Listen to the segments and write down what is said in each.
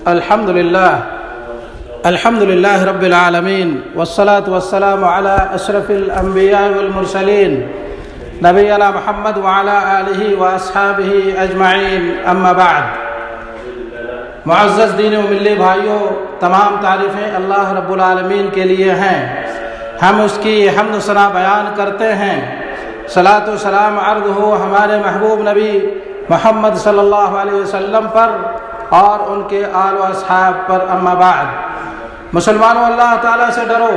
الحمد لله رب العالمين والصلاة والسلام على أشرف الأنبياء والمرسلين نبينا محمد وعلى آلہ وأصحابہ اجمعین اما بعد۔ معزز دین و ملی بھائیوں، تمام تعریفیں اللہ رب العالمین کے لیے ہیں۔ ہم اس کی حمد و ثنا بیان کرتے ہیں۔ صلاۃ و سلام عرض ہو ہمارے محبوب نبی محمد صلی اللہ علیہ وسلم پر اور ان کے آل و اصحاب پر، اما بعد۔ مسلمانوں، اللہ تعالیٰ سے ڈرو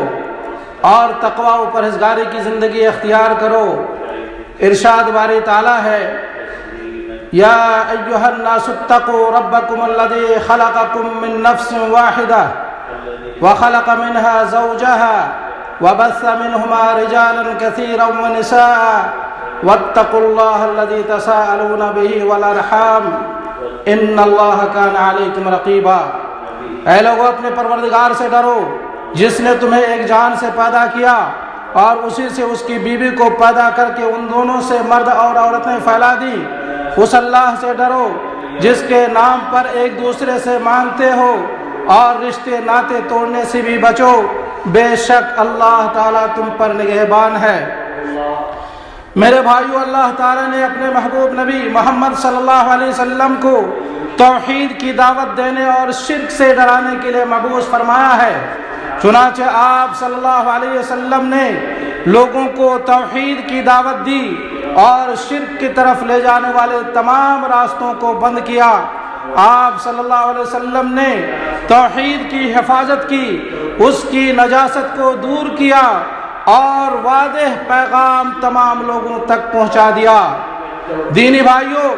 اور تقوی و پرہیزگاری کی زندگی اختیار کرو۔ ارشاد باری تعالیٰ ہے، یا ایھا الناس اتقوا ربکم الذی خلقکم من نفس واحدہ وخلق منها زوجها وبث منهما رجالا كثيرا ونساء واتقوا الله الذي تساءلون به والارحام ان اللہ کان علیکم رقیبا۔ اے لوگو، اپنے پروردگار سے ڈرو جس نے تمہیں ایک جان سے پیدا کیا اور اسی سے اس کی بیوی کو پیدا کر کے ان دونوں سے مرد اور عورتیں پھیلا دی۔ اس اللہ سے ڈرو جس کے نام پر ایک دوسرے سے مانگتے ہو اور رشتے ناطے توڑنے سے بھی بچو، بے شک اللہ تعالیٰ تم پر نگہبان ہے۔ میرے بھائیو، اللہ تعالیٰ نے اپنے محبوب نبی محمد صلی اللہ علیہ وسلم کو توحید کی دعوت دینے اور شرک سے ڈرانے کے لیے مبعوث فرمایا ہے۔ چنانچہ آپ صلی اللہ علیہ وسلم نے لوگوں کو توحید کی دعوت دی اور شرک کی طرف لے جانے والے تمام راستوں کو بند کیا۔ آپ صلی اللہ علیہ وسلم نے توحید کی حفاظت کی، اس کی نجاست کو دور کیا اور واضح پیغام تمام لوگوں تک پہنچا دیا۔ دینی بھائیوں،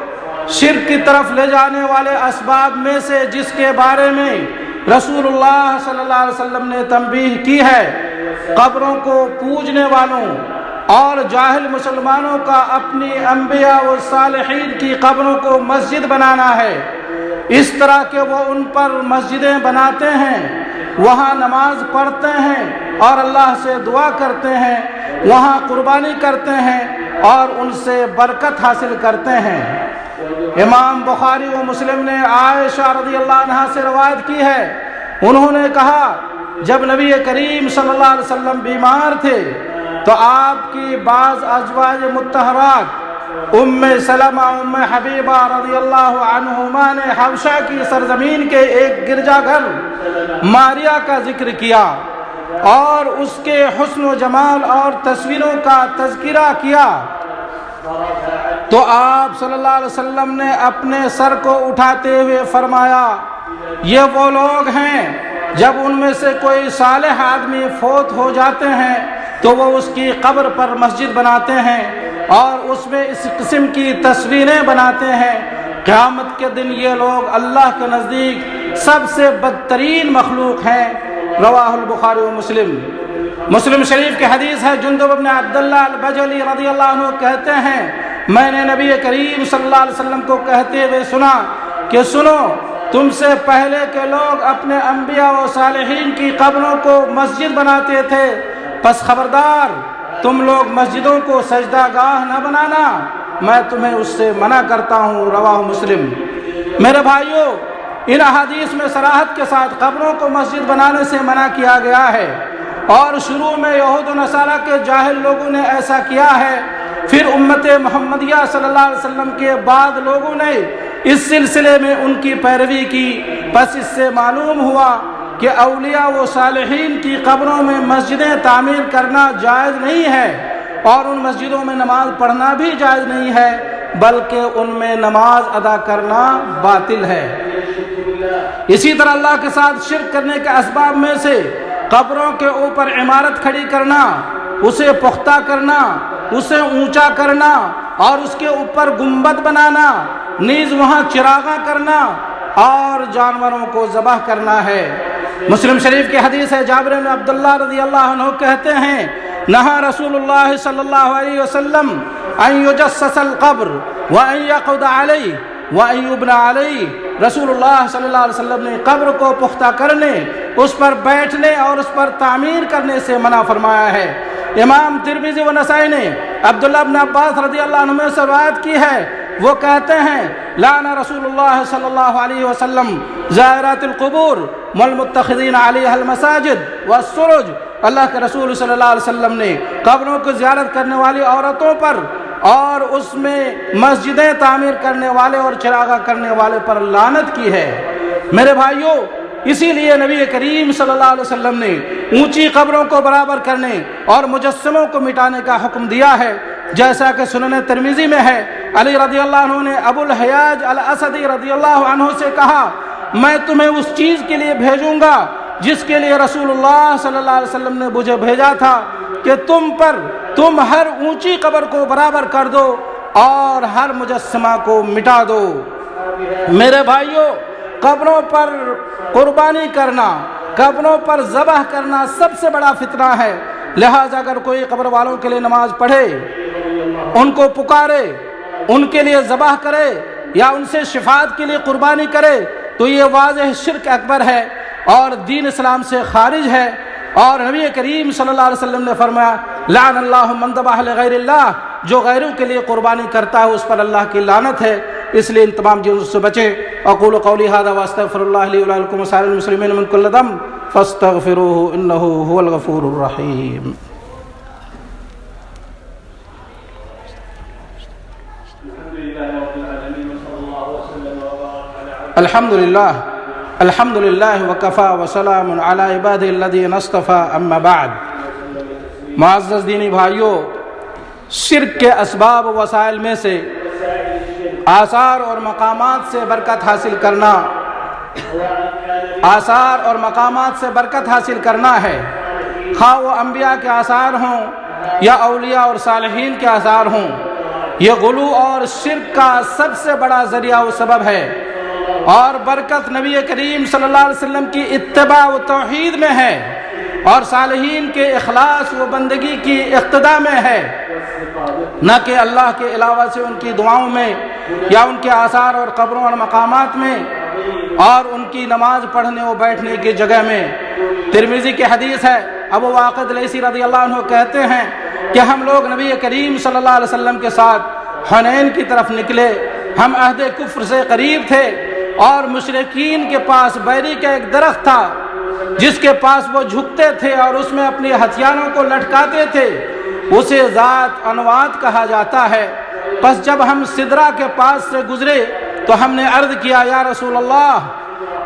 شرک کی طرف لے جانے والے اسباب میں سے جس کے بارے میں رسول اللہ صلی اللہ علیہ وسلم نے تنبیہ کی ہے، قبروں کو پوجنے والوں اور جاہل مسلمانوں کا اپنی انبیاء و صالحین کی قبروں کو مسجد بنانا ہے، اس طرح کہ وہ ان پر مسجدیں بناتے ہیں، وہاں نماز پڑھتے ہیں اور اللہ سے دعا کرتے ہیں، وہاں قربانی کرتے ہیں اور ان سے برکت حاصل کرتے ہیں۔ امام بخاری و مسلم نے عائشہ رضی اللہ عنہا سے روایت کی ہے، انہوں نے کہا جب نبی کریم صلی اللہ علیہ وسلم بیمار تھے تو آپ کی بعض ازواج مطہرات ام سلمہ، ام حبیبہ رضی اللہ عنہما نے حبشہ کی سرزمین کے ایک گرجا گھر ماریہ کا ذکر کیا اور اس کے حسن و جمال اور تصویروں کا تذکرہ کیا، تو آپ صلی اللہ علیہ وسلم نے اپنے سر کو اٹھاتے ہوئے فرمایا، یہ وہ لوگ ہیں جب ان میں سے کوئی صالح آدمی فوت ہو جاتے ہیں تو وہ اس کی قبر پر مسجد بناتے ہیں اور اس میں اس قسم کی تصویریں بناتے ہیں، قیامت کے دن یہ لوگ اللہ کے نزدیک سب سے بدترین مخلوق ہیں۔ رواہ البخاری و مسلم شریف کی حدیث ہے، جندب بن عبداللہ البجلی رضی اللہ عنہ کہتے ہیں، میں نے نبی کریم صلی اللہ علیہ وسلم کو کہتے ہوئے سنا کہ سنو، تم سے پہلے کے لوگ اپنے انبیاء و صالحین کی قبروں کو مسجد بناتے تھے، پس خبردار تم لوگ مسجدوں کو سجدہ گاہ نہ بنانا، میں تمہیں اس سے منع کرتا ہوں۔ رواہ مسلم۔ میرے بھائیوں، ان احادیث میں صراحت کے ساتھ قبروں کو مسجد بنانے سے منع کیا گیا ہے، اور شروع میں یہود و نصارہ کے جاہل لوگوں نے ایسا کیا ہے، پھر امت محمدیہ صلی اللہ علیہ وسلم کے بعد لوگوں نے اس سلسلے میں ان کی پیروی کی، پس اس سے معلوم ہوا کہ اولیاء و صالحین کی قبروں میں مسجدیں تعمیر کرنا جائز نہیں ہے اور ان مسجدوں میں نماز پڑھنا بھی جائز نہیں ہے، بلکہ ان میں نماز ادا کرنا باطل ہے۔ اسی طرح اللہ کے ساتھ شرک کرنے کے اسباب میں سے قبروں کے اوپر عمارت کھڑی کرنا، اسے پختہ کرنا، اسے اونچا کرنا اور اس کے اوپر گنبد بنانا، نیز وہاں چراغاں کرنا اور جانوروں کو ذبح کرنا ہے۔ مسلم شریف کی حدیث ہے، جابر بن عبداللہ رضی اللہ عنہ کہتے ہیں، نہا رسول اللہ صلی اللہ علیہ وسلم ان یجسس القبر وان یقعد علیہ وان یبنى علیہ۔ رسول اللہ صلی اللہ علیہ وسلم نے قبر کو پختہ کرنے، اس پر بیٹھنے اور اس پر تعمیر کرنے سے منع فرمایا ہے۔ امام ترمذی و نسائی نے عبداللہ بن عباس رضی اللہ عنہ سے روایت کی ہے، وہ کہتے ہیں لعن رسول اللہ صلی اللہ علیہ وسلم زائرات القبور والمتخذین علیہا المساجد والسرج، اللہ کے رسول صلی اللہ علیہ وسلم نے قبروں کو زیارت کرنے والی عورتوں پر اور اس میں مسجدیں تعمیر کرنے والے اور چراغاں کرنے والے پر لعنت کی ہے۔ میرے بھائیوں، اسی لیے نبی کریم صلی اللہ علیہ وسلم نے اونچی قبروں کو برابر کرنے اور مجسموں کو مٹانے کا حکم دیا ہے، جیسا کہ سنن ترمذی میں ہے۔ علی رضی اللہ عنہ نے ابو الحیاج الاسدی رضی اللہ عنہ سے کہا، میں تمہیں اس چیز کے لیے بھیجوں گا جس کے لیے رسول اللہ صلی اللہ علیہ وسلم نے مجھے بھیجا تھا، کہ تم ہر اونچی قبر کو برابر کر دو اور ہر مجسمہ کو مٹا دو۔ میرے بھائیوں، قبروں پر قربانی کرنا، قبروں پر ذبح کرنا سب سے بڑا فتنہ ہے، لہٰذا اگر کوئی قبر والوں کے لیے نماز پڑھے، ان کو پکارے، ان کے لیے ذبح کرے یا ان سے شفاعت کے لیے قربانی کرے تو یہ واضح شرک اکبر ہے اور دین اسلام سے خارج ہے۔ اور نبی کریم صلی اللہ علیہ وسلم نے فرمایا لعن اللہ من ذبح لغیر اللہ، جو غیروں کے لیے قربانی کرتا ہے اس پر اللہ کی لعنت ہے۔ اس لیے ان تمام چیزوں سے بچیں۔ اقول قولی ھذا واستغفر اللہ لی ولکم وسائر المسلمین من کل ذنب فاستغفروه انه هو الغفور الرحیم۔ الحمد للہ وکفا وسلام علی عبادہ الذین اصطفی، اما بعد۔ معزز دینی بھائیوں، شرک کے اسباب و وسائل میں سے آثار اور مقامات سے برکت حاصل کرنا، آثار اور مقامات سے برکت حاصل کرنا ہے، خواہ وہ انبیاء کے آثار ہوں یا اولیاء اور صالحین کے آثار ہوں۔ یہ غلو اور شرک کا سب سے بڑا ذریعہ و سبب ہے، اور برکت نبی کریم صلی اللہ علیہ وسلم کی اتباع و توحید میں ہے، اور صالحین کے اخلاص و بندگی کی اقتداء میں ہے، نہ کہ اللہ کے علاوہ سے ان کی دعاؤں میں یا ان کے آثار اور قبروں اور مقامات میں اور ان کی نماز پڑھنے و بیٹھنے کی جگہ میں۔ ترمذی کی حدیث ہے، ابو واقد لیثی رضی اللہ عنہ کہتے ہیں کہ ہم لوگ نبی کریم صلی اللہ علیہ وسلم کے ساتھ حنین کی طرف نکلے، ہم عہد کفر سے قریب تھے اور مشرکین کے پاس بیری کا ایک درخت تھا جس کے پاس وہ جھکتے تھے اور اس میں اپنے ہتھیاروں کو لٹکاتے تھے، اسے ذات انوات کہا جاتا ہے۔ پس جب ہم سدرہ کے پاس سے گزرے تو ہم نے عرض کیا، یا رسول اللہ،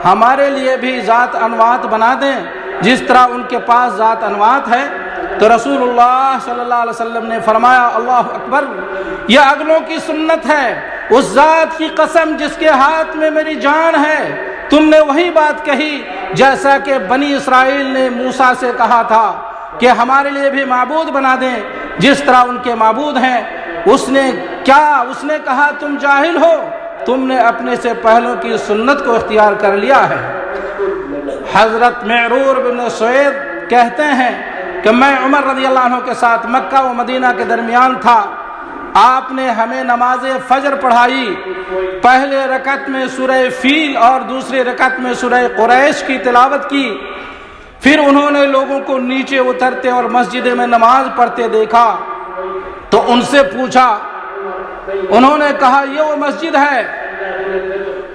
ہمارے لیے بھی ذات انوات بنا دیں جس طرح ان کے پاس ذات انوات ہے۔ تو رسول اللہ صلی اللہ علیہ وسلم نے فرمایا، اللہ اکبر، یہ اگلوں کی سنت ہے، اس ذات کی قسم جس کے ہاتھ میں میری جان ہے، تم نے وہی بات کہی جیسا کہ بنی اسرائیل نے موسیٰ سے کہا تھا کہ ہمارے لیے بھی معبود بنا دیں جس طرح ان کے معبود ہیں۔ اس نے کہا، تم جاہل ہو، تم نے اپنے سے پہلوں کی سنت کو اختیار کر لیا ہے۔ حضرت معرور بن سوید کہتے ہیں کہ میں عمر رضی اللہ عنہ کے ساتھ مکہ و مدینہ کے درمیان تھا، آپ نے ہمیں نماز فجر پڑھائی، پہلے رکعت میں سورہ فیل اور دوسری رکعت میں سورہ قریش کی تلاوت کی، پھر انہوں نے لوگوں کو نیچے اترتے اور مسجد میں نماز پڑھتے دیکھا تو ان سے پوچھا، انہوں نے کہا یہ وہ مسجد ہے،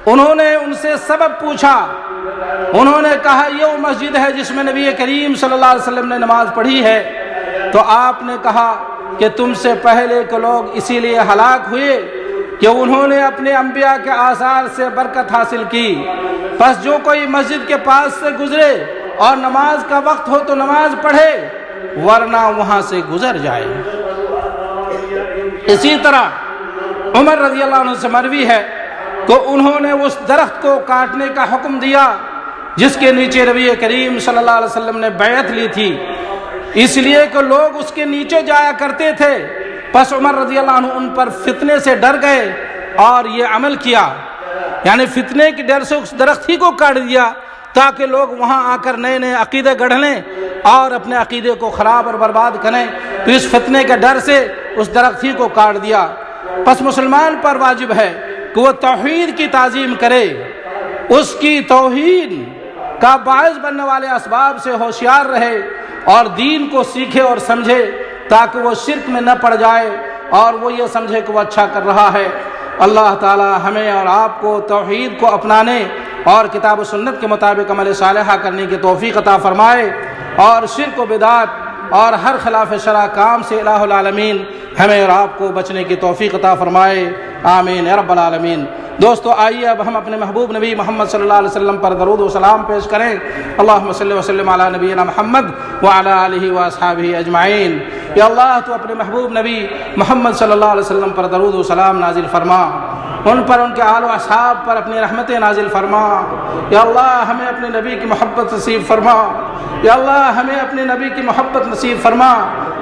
انہوں نے ان سے سبب پوچھا، انہوں نے کہا یہ وہ مسجد ہے جس میں نبی کریم صلی اللہ علیہ وسلم نے نماز پڑھی ہے۔ تو آپ نے کہا کہ تم سے پہلے کے لوگ اسی لیے ہلاک ہوئے کہ انہوں نے اپنے انبیاء کے آثار سے برکت حاصل کی، پس جو کوئی مسجد کے پاس سے گزرے اور نماز کا وقت ہو تو نماز پڑھے، ورنہ وہاں سے گزر جائے۔ اسی طرح عمر رضی اللہ عنہ سے مروی ہے کہ انہوں نے اس درخت کو کاٹنے کا حکم دیا جس کے نیچے نبی کریم صلی اللہ علیہ وسلم نے بیعت لی تھی، اس لیے کہ لوگ اس کے نیچے جایا کرتے تھے۔ پس عمر رضی اللہ عنہ ان پر فتنے سے ڈر گئے اور یہ عمل کیا، یعنی فتنے کی ڈر سے اس درخت ہی کو کاٹ دیا تاکہ لوگ وہاں آ کر نئے نئے عقیدے گڑھ لیں اور اپنے عقیدے کو خراب اور برباد کریں، تو اس فتنے کے ڈر سے اس درخت ہی کو کاٹ دیا۔ پس مسلمان پر واجب ہے کہ وہ توحید کی تعظیم کرے، اس کی توحید کا باعث بننے والے اسباب سے ہوشیار رہے اور دین کو سیکھے اور سمجھے تاکہ وہ شرک میں نہ پڑ جائے اور وہ یہ سمجھے کہ وہ اچھا کر رہا ہے اللہ تعالی ہمیں اور آپ کو توحید کو اپنانے اور کتاب و سنت کے مطابق عمل صالحہ کرنے کی توفیق عطا فرمائے، اور شرک و بدعت اور ہر خلاف شرع کام سے الہ العالمین ہمیں اور آپ کو بچنے کی توفیق عطا فرمائے، آمین یا رب العالمین۔ دوستو آئیے اب ہم اپنے محبوب نبی محمد صلی اللہ علیہ وسلم پر درود و سلام پیش کریں۔ اللہم صلی وسلم علی نبینا محمد وعلی آلہ واصحابہ اجمعین۔ یا اللہ تو اپنے محبوب نبی محمد صلی اللہ علیہ وسلم پر درود و سلام نازل فرما، ان پر ان کے آل و اصحاب پر اپنی رحمتیں نازل فرما۔ یا اللہ ہمیں اپنے نبی کی محبت نصیب فرما، یا اللہ ہمیں اپنے نبی کی محبت نصیب فرما،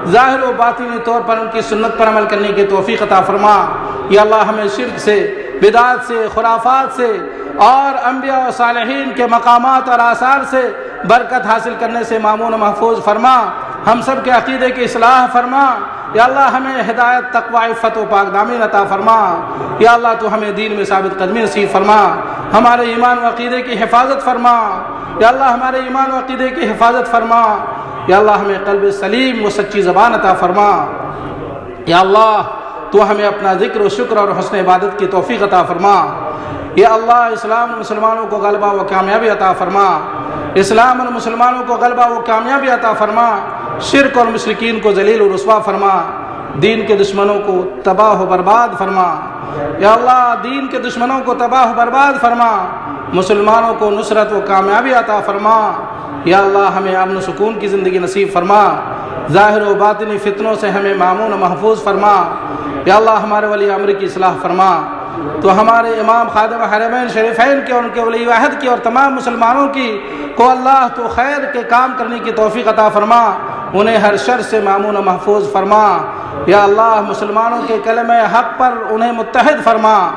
ظاہر و باطنی طور پر ان کی سنت پر عمل کرنے کی توفیق عطا فرما۔ یا اللہ ہمیں شرک سے، بدعات سے، خرافات سے اور انبیاء و صالحین کے مقامات اور آثار سے برکت حاصل کرنے سے مامون و محفوظ فرما، ہم سب کے عقیدے کی اصلاح فرما۔ یا اللہ ہمیں ہدایت، تقوی، عفت و پاک دامنی عطا فرما۔ یا اللہ تو ہمیں دین میں ثابت قدمی نصیب فرما، ہمارے ایمان و عقیدے کی حفاظت فرما۔ یا اللہ ہمارے ایمان و عقیدے کی حفاظت فرما۔ یا اللہ ہمیں قلب سلیم و سچی زبان عطا فرما۔ یا اللہ تو ہمیں اپنا ذکر و شکر اور حسن عبادت کی توفیق عطا فرما۔ یا اللہ اسلام اور مسلمانوں کو غلبہ و کامیابی عطا فرما، اسلام اور مسلمانوں کو غلبہ و کامیابی عطا فرما، شرک اور مشرکین کو ذلیل و رسوا فرما، دین کے دشمنوں کو تباہ و برباد فرما۔ یا اللہ دین کے دشمنوں کو تباہ و برباد فرما، مسلمانوں کو نصرت و کامیابی عطا فرما۔ یا اللہ ہمیں امن و سکون کی زندگی نصیب فرما، ظاہر و باطنی فتنوں سے ہمیں مامون و محفوظ فرما۔ یا اللہ ہمارے ولی امر کی اصلاح فرما، تو ہمارے امام خادم حرمین شریفین کے اور ان کے ولی عہد کی اور تمام مسلمانوں کی کو اللہ تو خیر کے کام کرنے کی توفیق عطا فرما، انہیں ہر شر سے مامون و محفوظ فرما۔ یا اللہ مسلمانوں کے کلمہ حق پر انہیں متحد فرما۔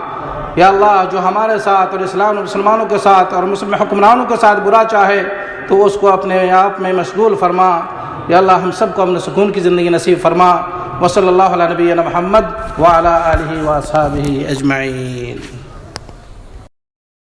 یا اللہ جو ہمارے ساتھ اور اسلام اور مسلمانوں کے ساتھ اور مسلم حکمرانوں کے ساتھ برا چاہے تو اس کو اپنے آپ میں مشغول فرما۔ یا اللہ ہم سب کو امن سکون کی زندگی نصیب فرما۔ وصلی اللہ علی نبینا محمد وعلی آلہ واصحابہ اجمعین۔